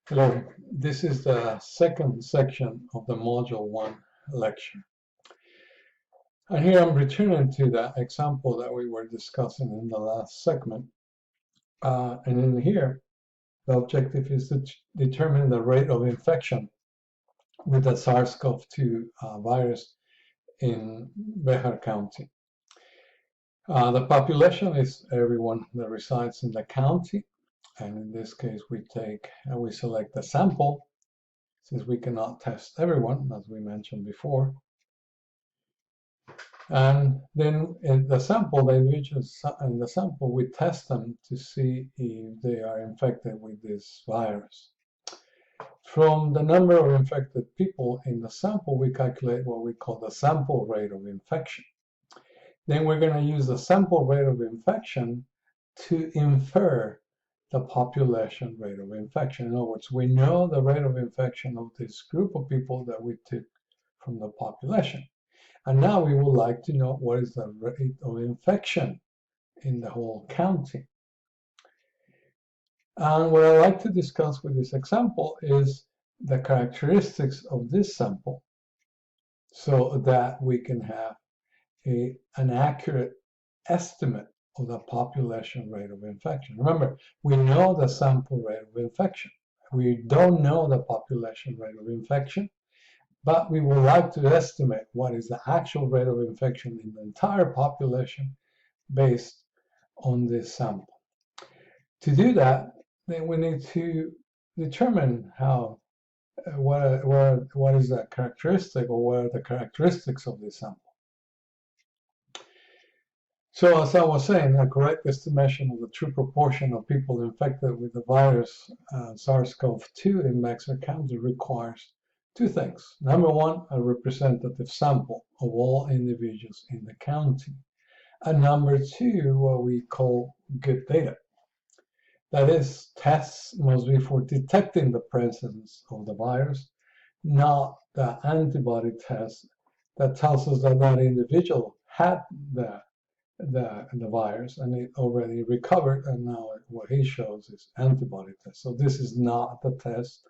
Hello, this is the second section of the Module 1 lecture. And here I'm returning to the example that we were discussing in the last segment. And in here, the objective is to determine the rate of infection with the SARS-CoV-2 virus in Bejar County. The population is everyone that resides in the county. And in this case, we select the sample, since we cannot test everyone, as we mentioned before. And then in the sample, the individuals in the sample, we test them to see if they are infected with this virus. From the number of infected people in the sample, we calculate what we call the sample rate of infection. Then we're going to use the sample rate of infection to infer the population rate of infection. In other words, we know the rate of infection of this group of people that we took from the population. And now we would like to know what is the rate of infection in the whole county. And what I like to discuss with this example is the characteristics of this sample so that we can have an accurate estimate of the population rate of infection. Remember, we know the sample rate of infection. We don't know the population rate of infection, but we would like to estimate what is the actual rate of infection in the entire population based on this sample. To do that, then we need to determine what is the characteristic, or what are the characteristics of this sample. So as I was saying, a correct estimation of the true proportion of people infected with the virus SARS-CoV-2 in Bexar County requires two things. Number one, a representative sample of all individuals in the county. And number two, what we call good data. That is, tests must be for detecting the presence of the virus, not the antibody test that tells us that that individual had the virus and it already recovered, and now what he shows is antibody test. So this is not the test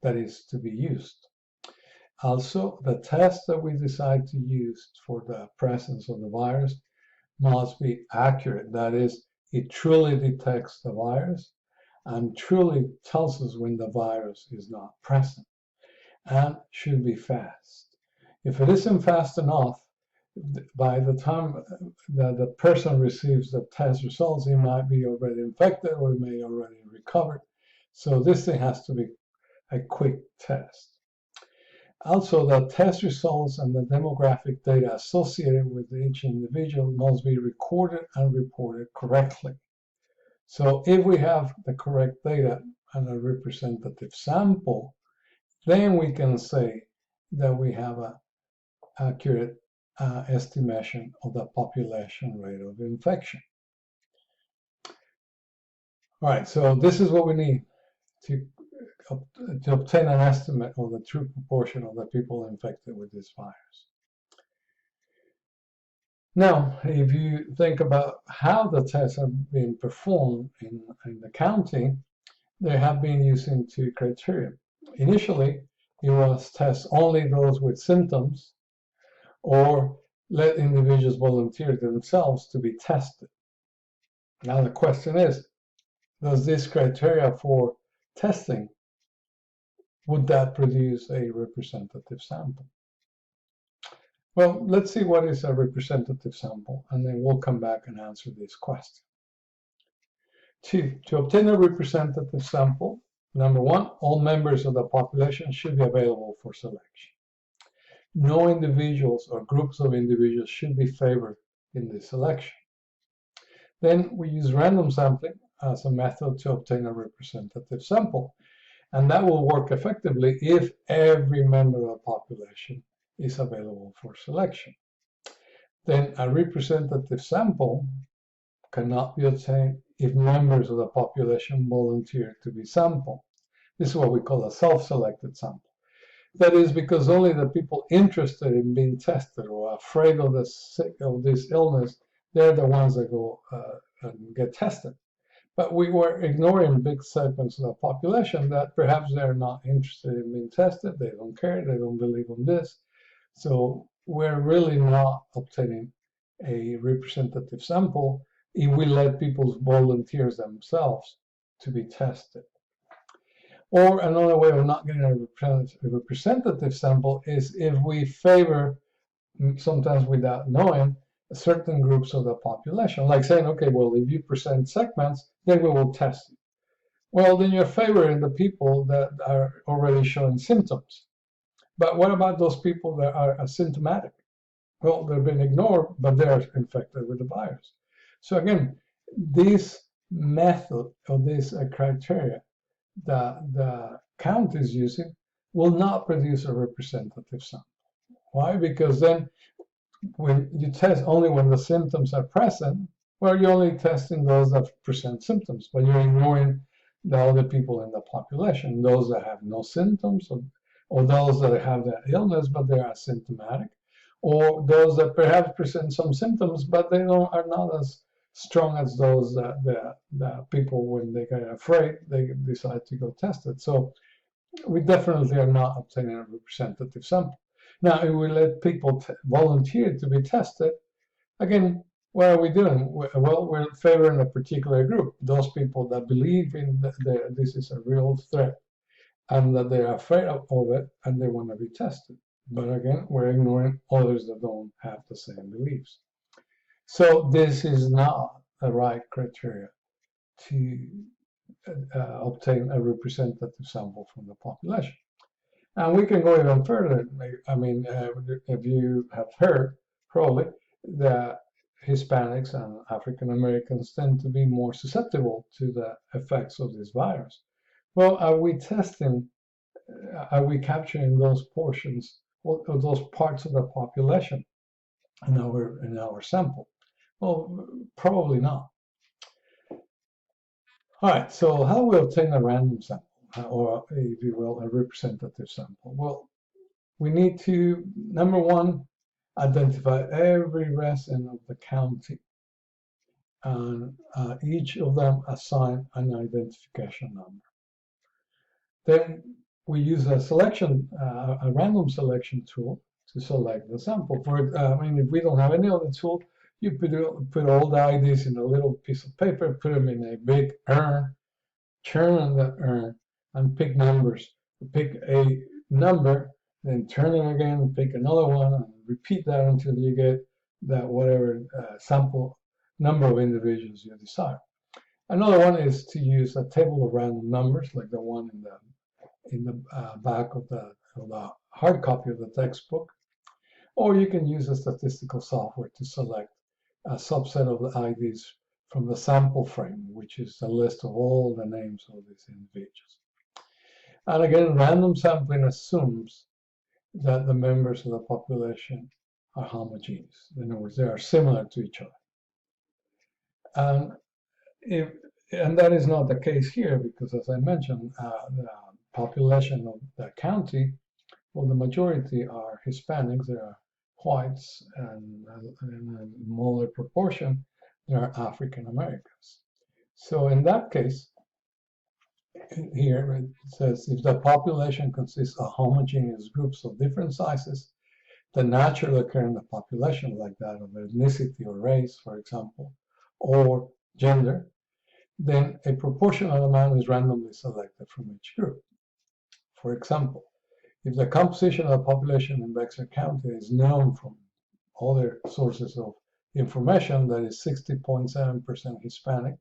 that is to be used. Also, the test that we decide to use for the presence of the virus must be accurate. That is, it truly detects the virus and truly tells us when the virus is not present, and should be fast. If it isn't fast enough, by the time that the person receives the test results, he might be already infected or he may already recovered. So this thing has to be a quick test. Also, the test results and the demographic data associated with each individual must be recorded and reported correctly. So if we have the correct data and a representative sample, then we can say that we have an accurate estimation of the population rate of infection. All right, so this is what we need to obtain an estimate of the true proportion of the people infected with this virus. Now, if you think about how the tests have been performed in the county, they have been using two criteria. Initially, it was test only those with symptoms, or let individuals volunteer themselves to be tested. Now the question is, does this criteria for testing, would that produce a representative sample? Well, let's see what is a representative sample, and then we'll come back and answer this question. To obtain a representative sample, number one, all members of the population should be available for selection. No individuals or groups of individuals should be favored in this selection. Then we use random sampling as a method to obtain a representative sample, and that will work effectively if every member of the population is available for selection. Then a representative sample cannot be obtained if members of the population volunteer to be sampled. This is what we call a self-selected sample. That is because only the people interested in being tested or afraid of this illness, they're the ones that go and get tested. But we were ignoring big segments of the population that perhaps they're not interested in being tested, they don't care, they don't believe in this. So we're really not obtaining a representative sample if we let people volunteer themselves to be tested. Or another way of not getting a representative sample is if we favor, sometimes without knowing, certain groups of the population, like saying, okay, well, if you present segments, then we will test you. Well, then you're favoring the people that are already showing symptoms. But what about those people that are asymptomatic? Well, they've been ignored, but they're infected with the virus. So again, this method or this criteria that the count is using will not produce a representative sample. Why? Because then when you test only when the symptoms are present, well, you're only testing those that present symptoms, but you're ignoring the other people in the population, those that have no symptoms, or those that have the illness but they're asymptomatic, or those that perhaps present some symptoms but they are not as strong as those that the people, when they get afraid, they decide to go test it. So we definitely are not obtaining a representative sample. Now, if we let people volunteer to be tested, again, what are we doing? Well, we're favoring a particular group, those people that believe in this is a real threat and that they're afraid of it and they want to be tested. But again, we're ignoring others that don't have the same beliefs. So this is not the right criteria to obtain a representative sample from the population. And we can go even further. I mean, if you have heard, probably, that Hispanics and African Americans tend to be more susceptible to the effects of this virus. Well, are we testing, are we capturing those portions or those parts of the population in our sample? Well, probably not. All right, so how do we obtain a random sample, or if you will, a representative sample? Well, we need to, number one, identify every resident of the county, and each of them assign an identification number. Then we use a random selection tool to select the sample. I mean, if we don't have any other tool, you put all the IDs in a little piece of paper, put them in a big urn, turn the urn, and pick numbers. Pick a number, then turn it again, pick another one, and repeat that until you get that whatever sample number of individuals you decide. Another one is to use a table of random numbers, like the one in the back of the hard copy of the textbook, or you can use a statistical software to select a subset of the IDs from the sample frame, which is a list of all the names of these individuals. And again, random sampling assumes that the members of the population are homogeneous. In other words, they are similar to each other. And that is not the case here, because as I mentioned, the population of the county, well, the majority are Hispanics, there are whites, and in a smaller proportion, there are African Americans. So in that case, here it says, if the population consists of homogeneous groups of different sizes that naturally occur in the population, like that of ethnicity or race, for example, or gender, then a proportional amount is randomly selected from each group. For example, if the composition of the population in Bexar County is known from other sources of information, that is 60.7% Hispanic,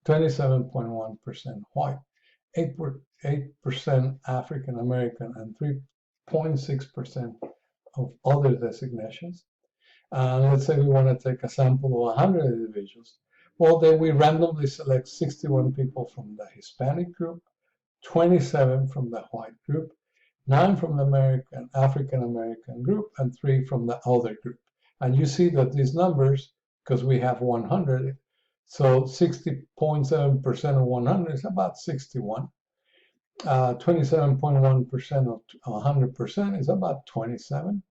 27.1% white, 8% African American, and 3.6% of other designations. Let's say we want to take a sample of 100 individuals. Well, then we randomly select 61 people from the Hispanic group, 27 from the white group, 9 from the African American group, and 3 from the other group. And you see that these numbers, because we have 100, so 60.7% of 100 is about 61. 27.1% of 100% is about 27.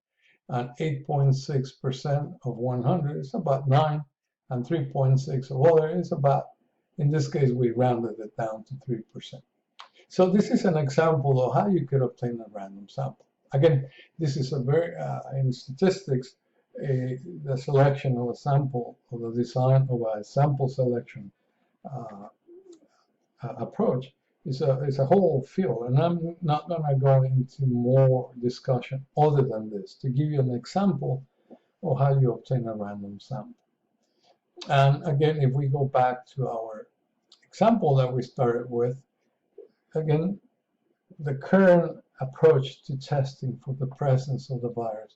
And 8.6% of 100 is about 9. And 3.6 of other is about In this case, we rounded it down to 3%. So this is an example of how you could obtain a random sample. Again, this is a very, in statistics, the selection of a sample, or the design of a sample selection approach is a whole field, and I'm not going to go into more discussion other than this to give you an example of how you obtain a random sample. And again, if we go back to our example that we started with, again, the current approach to testing for the presence of the virus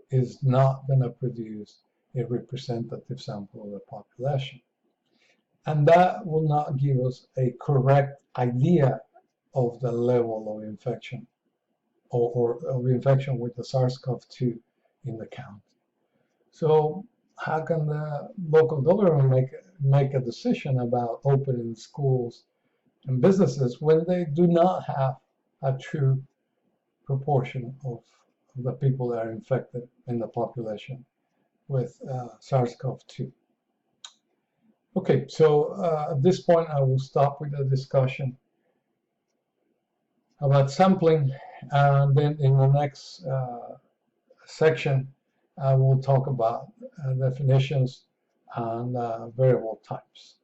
is not going to produce a representative sample of the population. And that will not give us a correct idea of the level of infection or of infection with the SARS-CoV-2 in the county. So how can the local government make a decision about opening schools and businesses when they do not have a true proportion of the people that are infected in the population with SARS-CoV-2? Okay, so at this point I will stop with the discussion about sampling, and then in the next section I will talk about definitions and variable types.